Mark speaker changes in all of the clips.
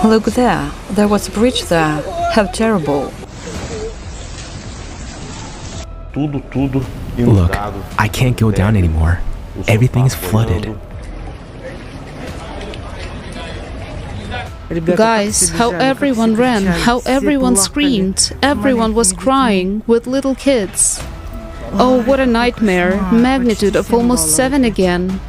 Speaker 1: Look there. There was a bridge there. How terrible.
Speaker 2: Look, I can't go down anymore. Everything is flooded.
Speaker 3: Guys, how everyone ran, how everyone screamed, everyone was crying, with little kids. Oh, what a nightmare, magnitude of almost 7 again.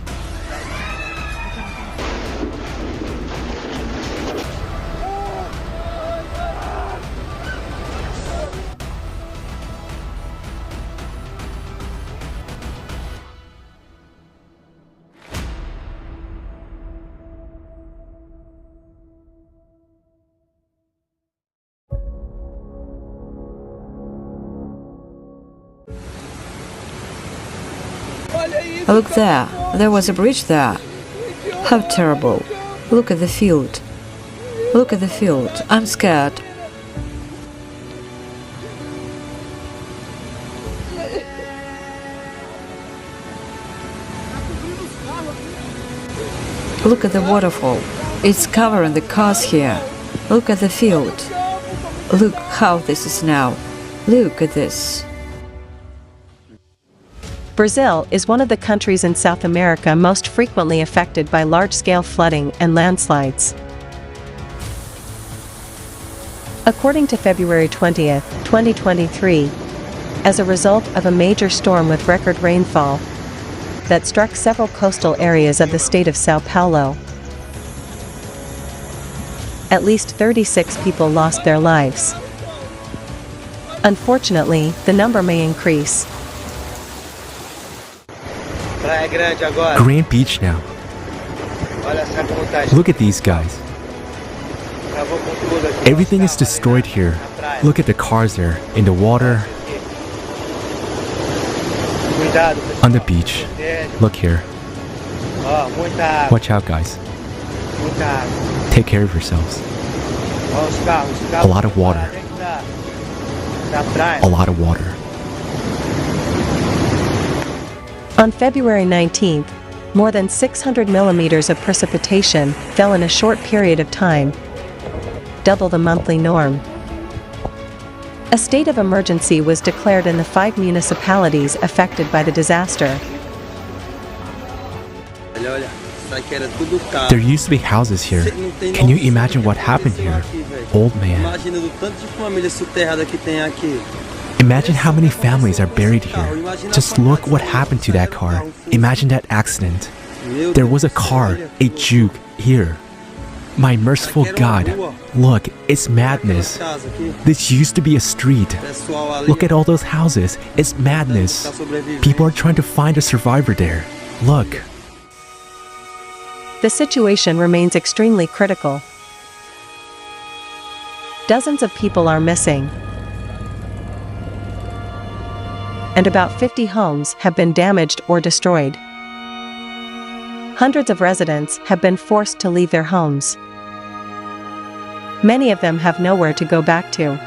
Speaker 1: Look there. There was a bridge there. How terrible. Look at the field. Look at the field. I'm scared. Look at the waterfall. It's covering the cars here. Look at the field. Look how this is now. Look at this.
Speaker 4: Brazil is one of the countries in South America most frequently affected by large-scale flooding and landslides. According to February 20, 2023, as a result of a major storm with record rainfall that struck several coastal areas of the state of São Paulo, at least 36 people lost their lives. Unfortunately, the number may increase.
Speaker 2: Grand Beach now. Look at these guys. Everything is destroyed here. Look at the cars there, in the water. On the beach. Look here. Watch out, guys. Take care of yourselves. A lot of water. A lot of water.
Speaker 4: On February 19th, more than 600 millimeters of precipitation fell in a short period of time, double the monthly norm. A state of emergency was declared in the 5 municipalities affected by the disaster.
Speaker 2: There used to be houses here. Can you imagine what happened here? Old man. Imagine how many families are buried here. Just look what happened to that car. Imagine that accident. There was a car, a juke, here. My merciful God. Look, it's madness. This used to be a street. Look at all those houses. It's madness. People are trying to find a survivor there. Look.
Speaker 4: The situation remains extremely critical. Dozens of people are missing, and about 50 homes have been damaged or destroyed. Hundreds of residents have been forced to leave their homes. Many of them have nowhere to go back to.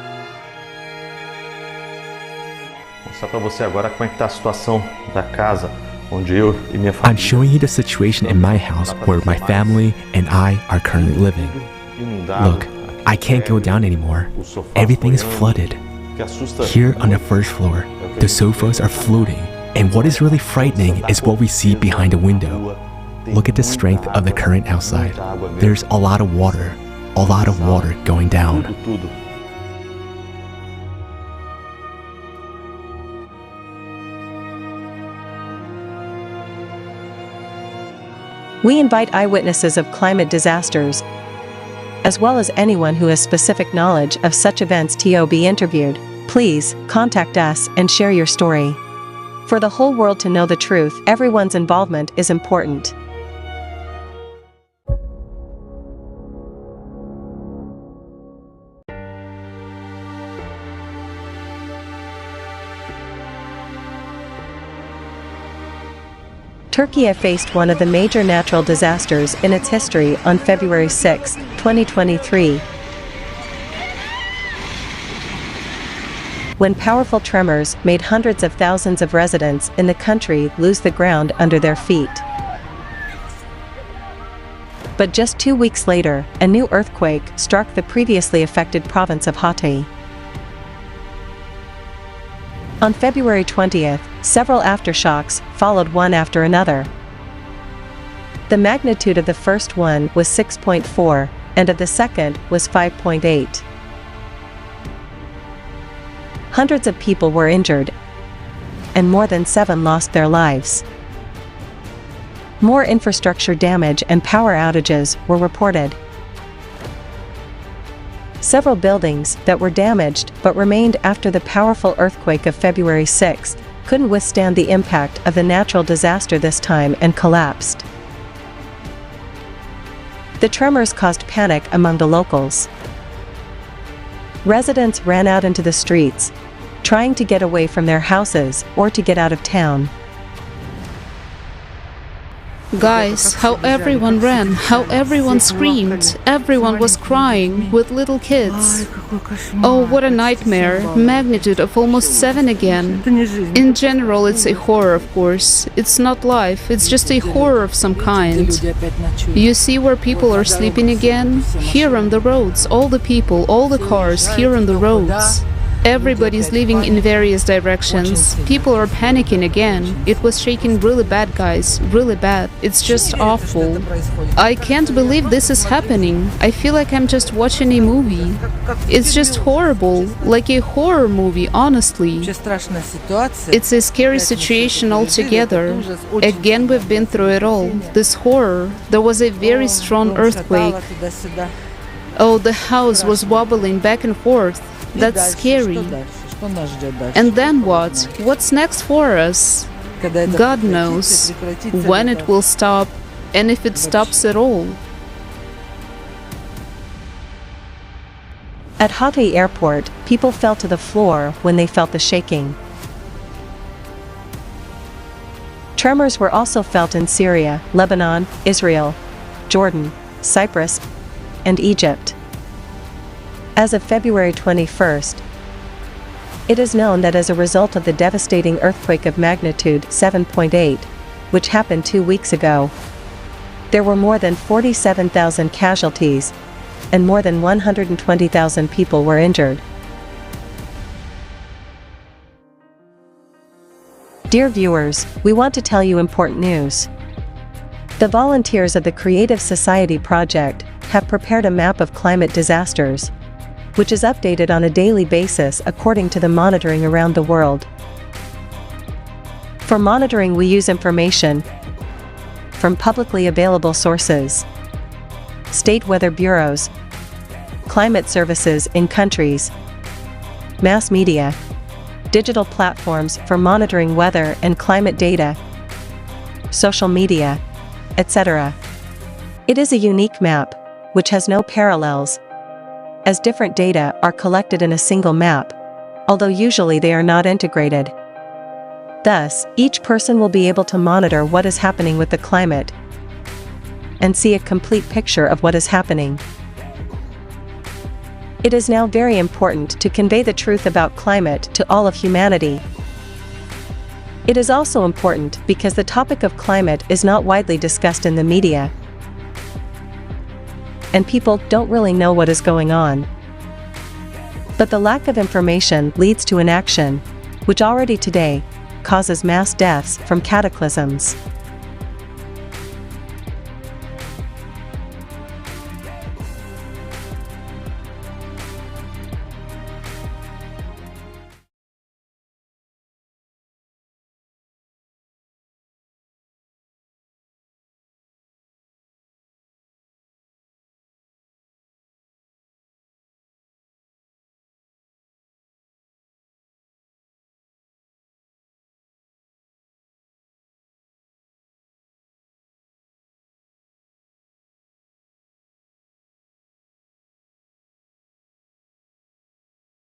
Speaker 2: I'm showing you the situation in my house where my family and I are currently living. Look, I can't go down anymore. Everything is flooded. Here on the first floor, the sofas are floating, and what is really frightening is what we see behind the window. Look at the strength of the current outside. There's a lot of water going down.
Speaker 4: We invite eyewitnesses of climate disasters, as well as anyone who has specific knowledge of such events to be interviewed. Please contact us and share your story. For the whole world to know the truth, everyone's involvement is important. Turkey faced one of the major natural disasters in its history on February 6, 2023, when powerful tremors made hundreds of thousands of residents in the country lose the ground under their feet. But just 2 weeks later, a new earthquake struck the previously affected province of Hatay. On February 20th, several aftershocks followed one after another. The magnitude of the first one was 6.4, and of the second was 5.8. Hundreds of people were injured, and more than 7 lost their lives. More infrastructure damage and power outages were reported. Several buildings that were damaged but remained after the powerful earthquake of February 6 couldn't withstand the impact of the natural disaster this time and collapsed. The tremors caused panic among the locals. Residents ran out into the streets, trying to get away from their houses or to get out of town.
Speaker 3: Guys, how everyone ran, how everyone screamed, everyone was crying, with little kids. Oh, what a nightmare, magnitude of almost 7 again. In general, it's a horror, of course. It's not life, it's just a horror of some kind. You see where people are sleeping again? Here on the roads, all the people, all the cars, here on the roads. Everybody's leaving in various directions. People are panicking again. It was shaking really bad, guys. Really bad. It's just awful. I can't believe this is happening. I feel like I'm just watching a movie. It's just horrible. Like a horror movie, honestly. It's a scary situation altogether. Again, we've been through it all. This horror. There was a very strong earthquake. Oh, the house was wobbling back and forth. That's scary. And then what? What's next for us? God knows when it will stop, and if it stops at all.
Speaker 4: At Hatay airport, people fell to the floor when they felt the shaking. Tremors were also felt in Syria, Lebanon, Israel, Jordan, Cyprus, and Egypt. As of February 21st, it is known that as a result of the devastating earthquake of magnitude 7.8, which happened 2 weeks ago, there were more than 47,000 casualties, and more than 120,000 people were injured. Dear viewers, we want to tell you important news. The volunteers of the Creative Society Project have prepared a map of climate disasters, which is updated on a daily basis according to the monitoring around the world. For monitoring, we use information from publicly available sources, state weather bureaus, climate services in countries, mass media, digital platforms for monitoring weather and climate data, social media, etc. It is a unique map, which has no parallels, as different data are collected in a single map, although usually they are not integrated. Thus, each person will be able to monitor what is happening with the climate and see a complete picture of what is happening. It is now very important to convey the truth about climate to all of humanity. It is also important because the topic of climate is not widely discussed in the media, and people don't really know what is going on. But the lack of information leads to inaction, which already today causes mass deaths from cataclysms.